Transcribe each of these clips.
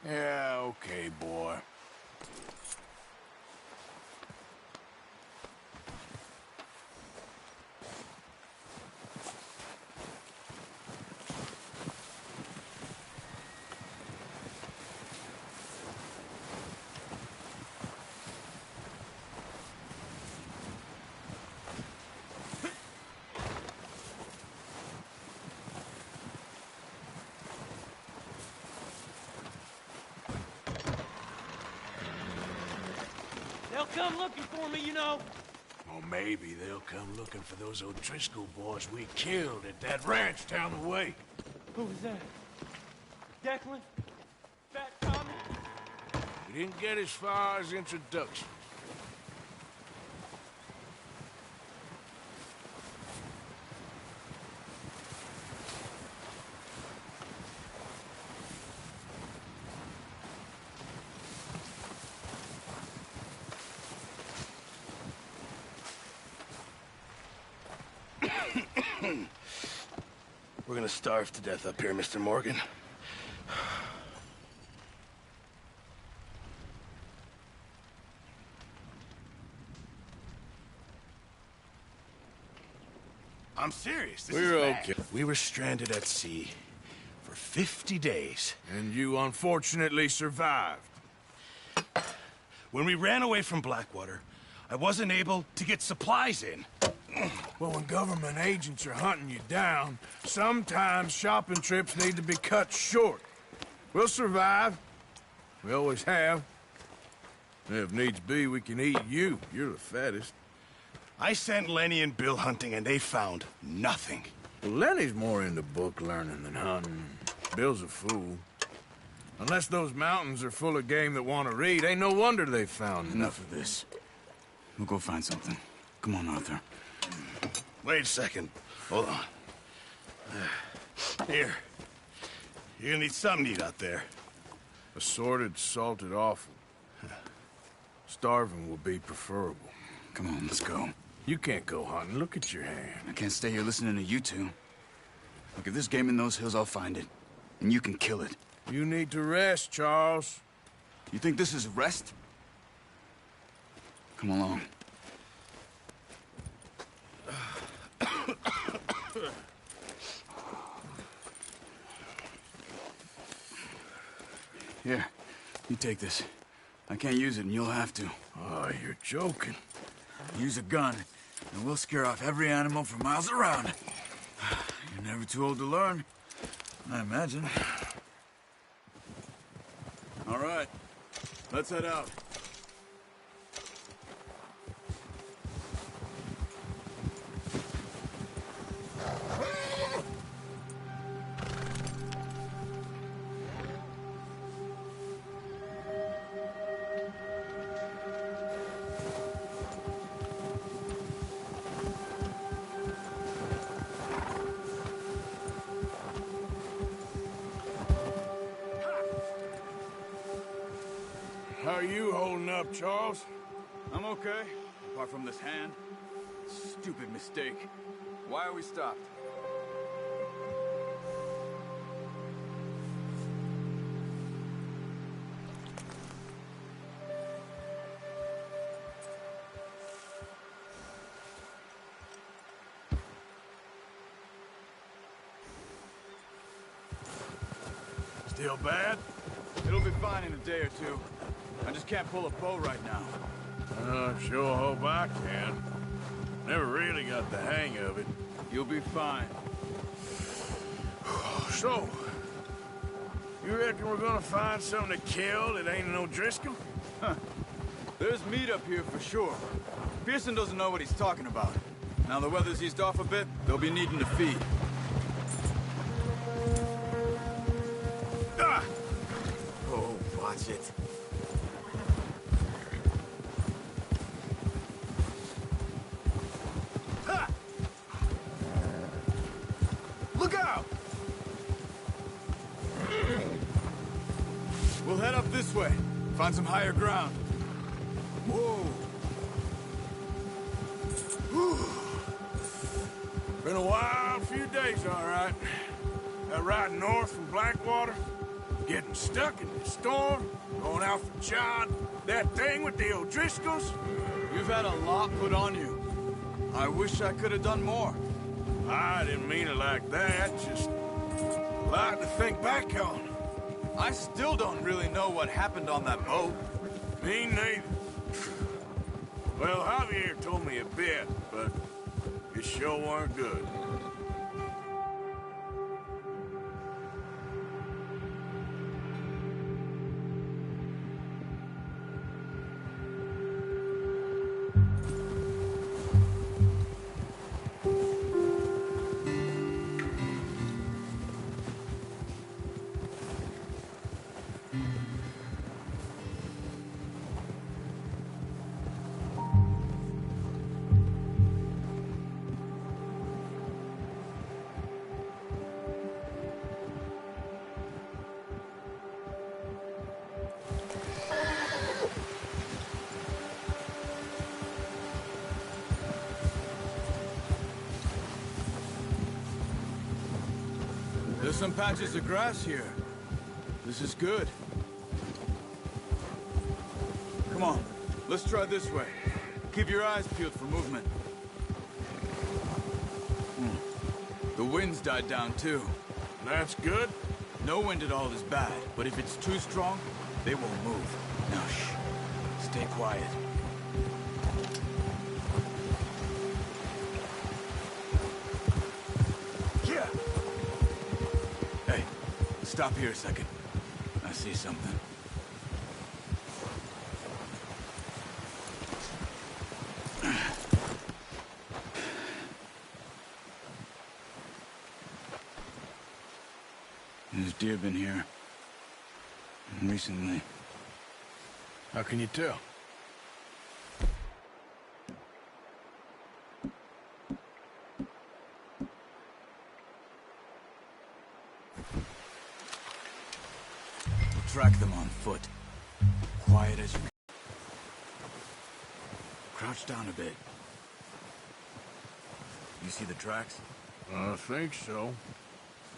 Yeah, okay, boy. They'll come looking for me, you know. Or maybe they'll come looking for those O'Driscoll boys we killed at that ranch down the way. Who was that? Declan? Fat Tommy? We didn't get as far as introductions. We're gonna starve to death up here, Mr. Morgan. I'm serious. This is bad. Okay. We were stranded at sea for 50 days. And you unfortunately survived. When we ran away from Blackwater, I wasn't able to get supplies in. Well, when government agents are hunting you down, sometimes shopping trips need to be cut short. We'll survive. We always have. If needs be, we can eat you. You're the fattest. I sent Lenny and Bill hunting, and they found nothing. Well, Lenny's more into book learning than hunting. Bill's a fool. Unless those mountains are full of game that want to read, ain't no wonder they found Enough of this. We'll go find something. Come on, Arthur. Wait a second. Hold on. Here. You're gonna need something to eat out there. Assorted, salted offal. Starving will be preferable. Come on, let's go. You can't go hunting. Look at your hand. I can't stay here listening to you two. Look, if there's game in those hills, I'll find it. And you can kill it. You need to rest, Charles. You think this is rest? Come along. Here, you take this. I can't use it, and you'll have to. Oh, you're joking. Use a gun, and we'll scare off every animal for miles around. You're never too old to learn, I imagine. All right, let's head out. How are you holding up, Charles? I'm okay, apart from this hand. Stupid mistake. Why are we stopped? Still bad? It'll be fine in a day or two. I just can't pull a bow right now. I sure hope I can. Never really got the hang of it. You'll be fine. So, you reckon we're gonna find something to kill that ain't no Driscoll? There's meat up here for sure. Pearson doesn't know what he's talking about. Now the weather's eased off a bit, they'll be needing to feed. Ah! Oh, watch it. Look out! We'll head up this way. Find some higher ground. Whoa! Been a wild few days, all right. That ride north from Blackwater, Getting stuck in the storm, going out for John, that thing with the O'Driscolls. You've had a lot put on you. I wish I could have done more. I didn't mean it like that, just a lot to think back on. I still don't really know what happened on that boat. Me neither. Well, Javier told me a bit, but it sure weren't good. There's some patches of grass here. This is good. Come on, let's try this way. Keep your eyes peeled for movement. The wind's died down too. That's good. No wind at all is bad, but if it's too strong, they won't move. Now shh, stay quiet. Yeah. Hey, stop here a second. I see something. There's deer been here. Recently. How can you tell? We'll track them on foot. Quiet as you can. Crouch down a bit. You see the tracks? I think so.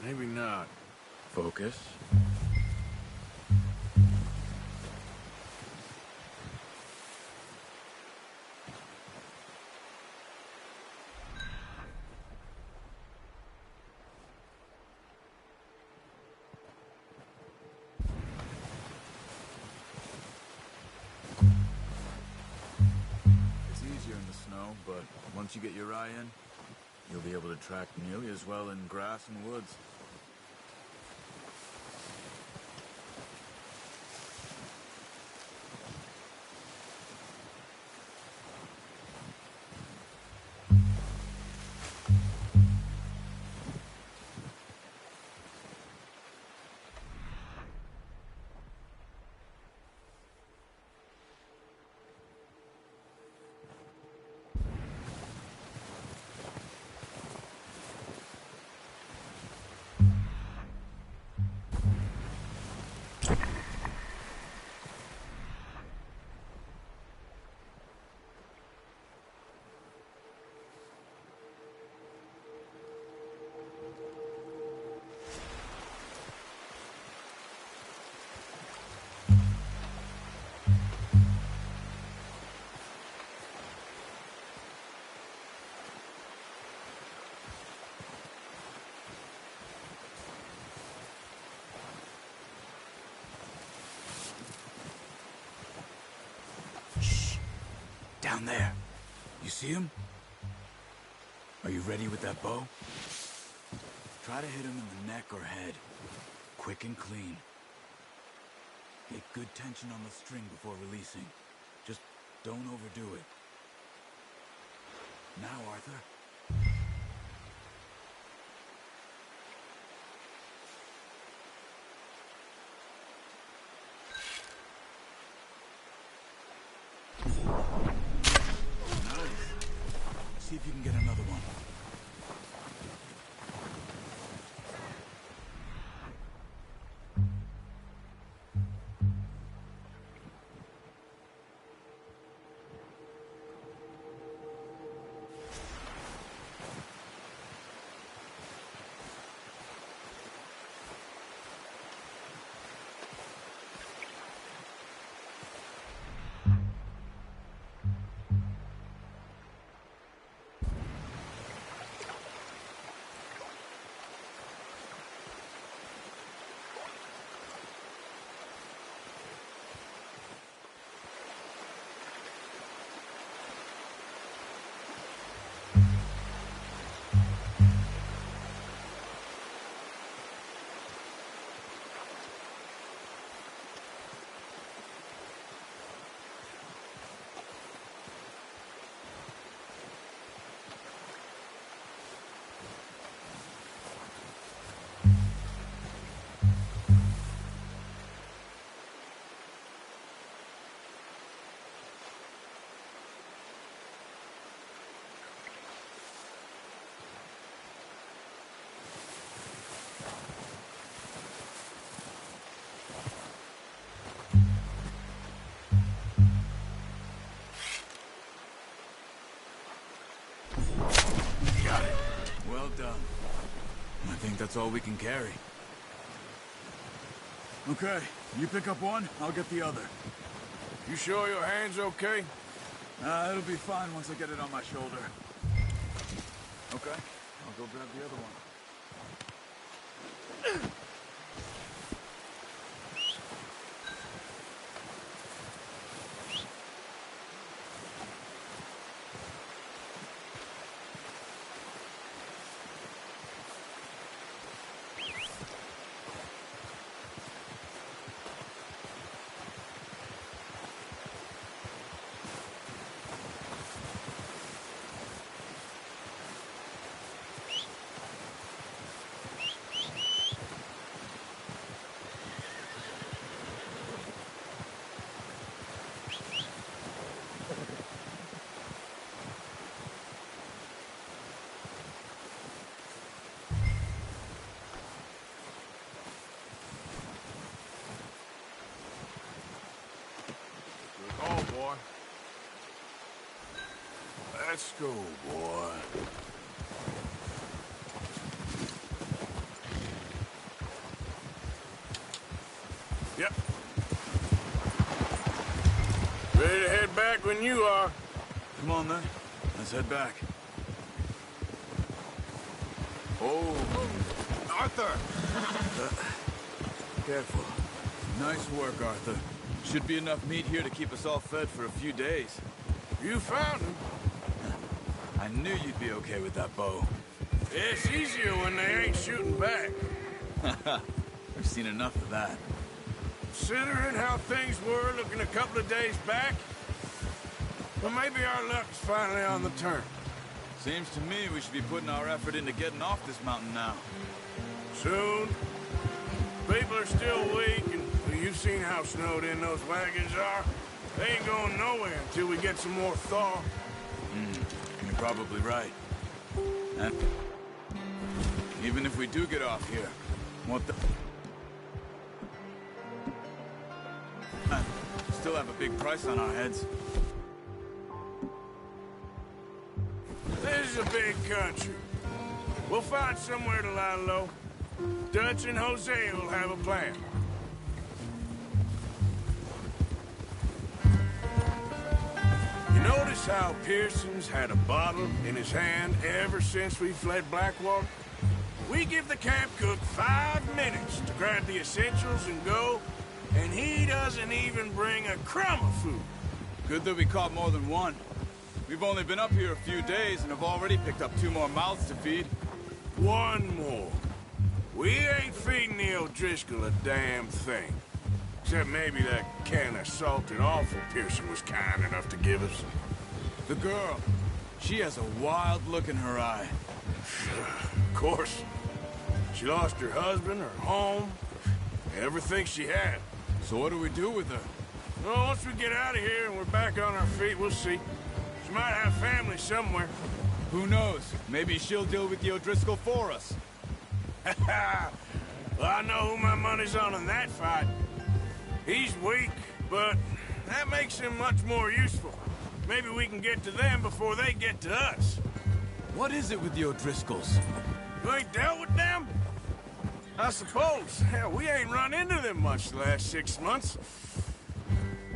Maybe not. Focus. It's easier in the snow, but once you get your eye in, you'll be able to track nearly as well in grass and woods. Down there. You see him? Are you ready with that bow? Try to hit him in the neck or head. Quick and clean. Get good tension on the string before releasing. Just don't overdo it. Now, Arthur. See if you can get another one. that's all we can carry. Okay, you pick up one, I'll get the other. You sure your hand's okay? It'll be fine once I get it on my shoulder. Okay, I'll go grab the other one. Oh, boy. Let's go, boy. Yep. Ready to head back when you are. Come on, then. Let's head back. Oh, Arthur! careful. Nice work, Arthur. Should be enough meat here to keep us all fed for a few days. You found him. I knew you'd be okay with that bow. It's easier when they ain't shooting back. We've seen enough of that. Considering how things were looking a couple of days back, well, maybe our luck's finally on the turn. Seems to me we should be putting our effort into getting off this mountain now. Soon. People are still weak, and you've seen how snowed in those wagons are. They ain't going nowhere until we get some more thaw. You're probably right. And even if we do get off here, what the... Still have a big price on our heads. This is a big country. We'll find somewhere to lie low. Dutch and Jose will have a plan. You notice how Pearson's had a bottle in his hand ever since we fled Blackwater? We give the camp cook 5 minutes to grab the essentials and go, and he doesn't even bring a crumb of food. Good that we caught more than one. We've only been up here a few days and have already picked up 2 more mouths to feed. One more. We ain't feeding the O'Driscoll a damn thing. Except maybe that can of salted offal Pearson was kind enough to give us. The girl, she has a wild look in her eye. Of course. She lost her husband, her home, everything she had. So what do we do with her? Well, once we get out of here and we're back on our feet, we'll see. She might have family somewhere. Who knows? Maybe she'll deal with the O'Driscoll for us. Well, I know who my money's on in that fight. He's weak, but that makes him much more useful. Maybe we can get to them before they get to us. What is it with the O'Driscolls? You ain't dealt with them? I suppose. Hell, we ain't run into them much the last 6 months.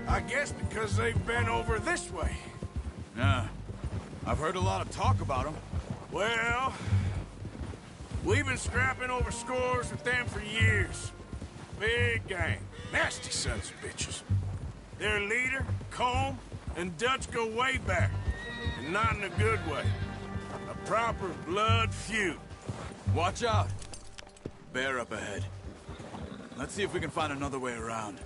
I guess because they've been over this way. Yeah. I've heard a lot of talk about them. Well, we've been scrapping over scores with them for years. Big gang. Nasty sons of bitches. Their leader, Combe, and Dutch go way back. And not in a good way. A proper blood feud. Watch out. Bear up ahead. Let's see if we can find another way around.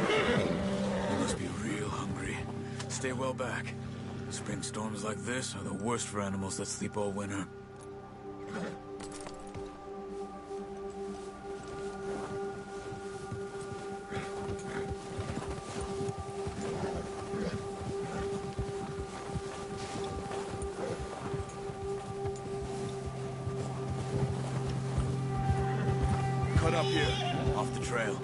You must be real hungry. Stay well back. Spring storms like this are the worst for animals that sleep all winter. Cut up here, off the trail.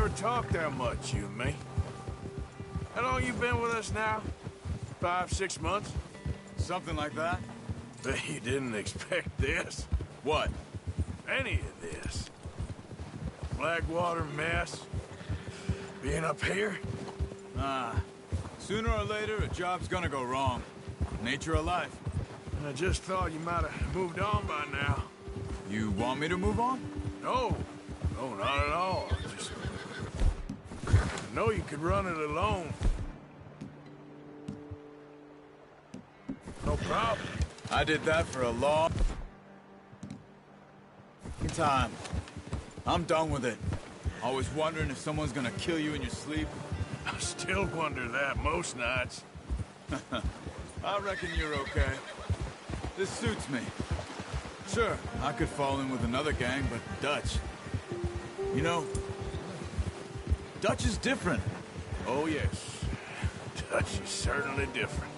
never talked that much, you and me. How long you been with us now? 5, 6 months? Something like that? Bet you didn't expect this. What? Any of this. Blackwater mess. Being up here? Sooner or later, a job's gonna go wrong. Nature of life. I just thought you might have moved on by now. You want me to move on? No. No, not at all. Just... I know you could run it alone. No problem. I did that for a long time. I'm done with it. Always wondering if someone's gonna kill you in your sleep. I still wonder that most nights. I reckon you're okay. This suits me. Sure, I could fall in with another gang, but Dutch... You know, Dutch is different. Oh, yes. Dutch is certainly different.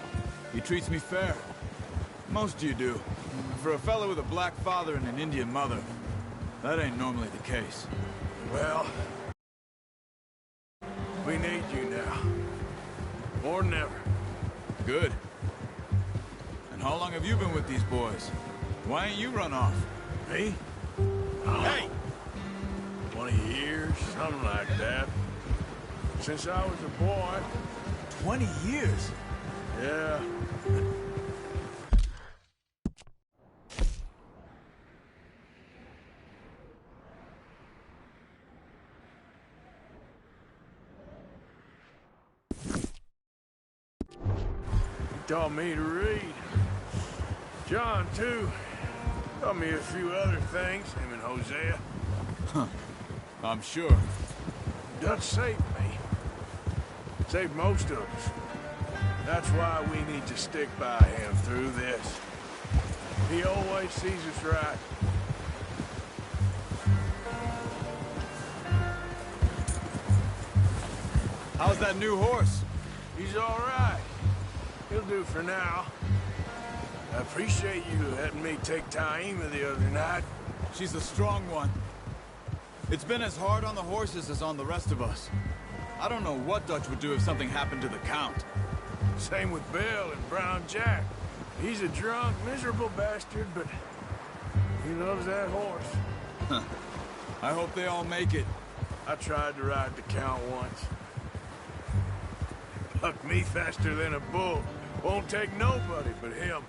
He treats me fair. Most of you do. For a fella with a black father and an Indian mother, that ain't normally the case. Well, we need you now. More than ever. Good. And how long have you been with these boys? Why ain't you run off? Me? Oh, hey! 20 years, something like that. Since I was a boy. 20 years? Yeah. He taught me to read. John, too. Taught me a few other things, him and Hosea. Huh. I'm sure. Dutch saved me. Saved most of us. That's why we need to stick by him through this. He always sees us right. How's that new horse? He's all right. He'll do for now. I appreciate you letting me take Taima the other night. She's the strong one. It's been as hard on the horses as on the rest of us. I don't know what Dutch would do if something happened to the Count. Same with Bill and Brown Jack. He's a drunk, miserable bastard, but he loves that horse. Huh. I hope they all make it. I tried to ride the Count once. Bucked me faster than a bull. Won't take nobody but him.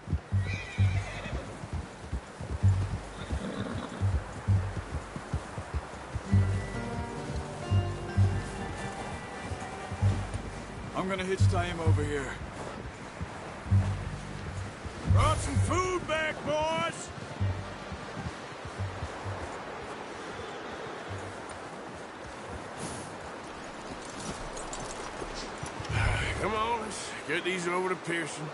I'm gonna hitch Taima over here. Brought some food back, boys! Come on, let's get these over to Pearson.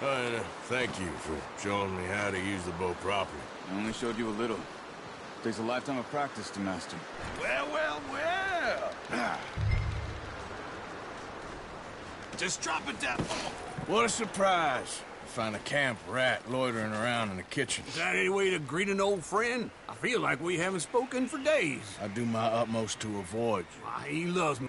And thank you for showing me how to use the bow properly. I only showed you a little. Takes a lifetime of practice to master. Well, well, well! Just drop it down. What a surprise. Find a camp rat loitering around in the kitchen. Is that any way to greet an old friend? I feel like we haven't spoken for days. I do my utmost to avoid you. He loves me.